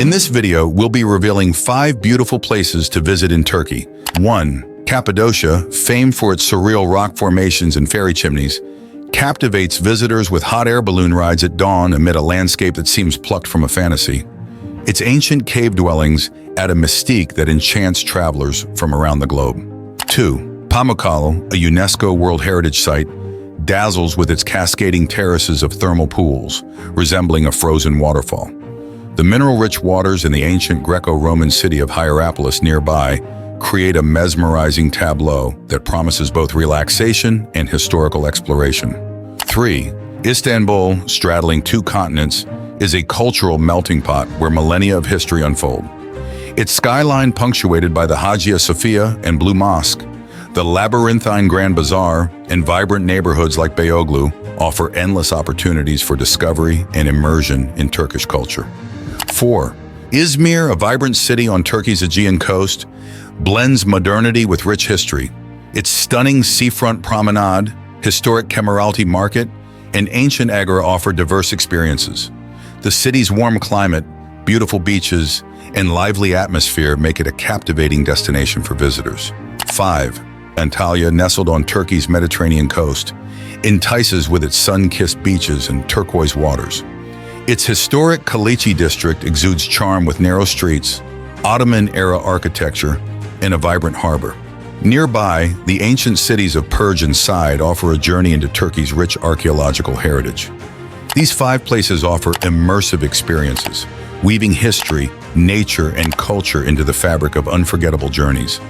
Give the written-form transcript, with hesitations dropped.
In this video, we'll be revealing 5 beautiful places to visit in Turkey. 1. Cappadocia, famed for its surreal rock formations and fairy chimneys, captivates visitors with hot air balloon rides at dawn amid a landscape that seems plucked from a fantasy. Its ancient cave dwellings add a mystique that enchants travelers from around the globe. 2. Pamukkale, a UNESCO World Heritage Site, dazzles with its cascading terraces of thermal pools, resembling a frozen waterfall. The mineral-rich waters in the ancient Greco-Roman city of Hierapolis nearby create a mesmerizing tableau that promises both relaxation and historical exploration. 3. Istanbul, straddling 2 continents, is a cultural melting pot where millennia of history unfold. Its skyline punctuated by the Hagia Sophia and Blue Mosque, the labyrinthine Grand Bazaar, and vibrant neighborhoods like Beyoğlu offer endless opportunities for discovery and immersion in Turkish culture. 4. Izmir, a vibrant city on Turkey's Aegean coast, blends modernity with rich history. Its stunning seafront promenade, historic Kemeraltı Market, and ancient agora offer diverse experiences. The city's warm climate, beautiful beaches, and lively atmosphere make it a captivating destination for visitors. 5. Antalya, nestled on Turkey's Mediterranean coast, entices with its sun-kissed beaches and turquoise waters. Its historic Kaleci district exudes charm with narrow streets, Ottoman-era architecture, and a vibrant harbor. Nearby, the ancient cities of Perj and Side offer a journey into Turkey's rich archaeological heritage. These 5 places offer immersive experiences, weaving history, nature, and culture into the fabric of unforgettable journeys.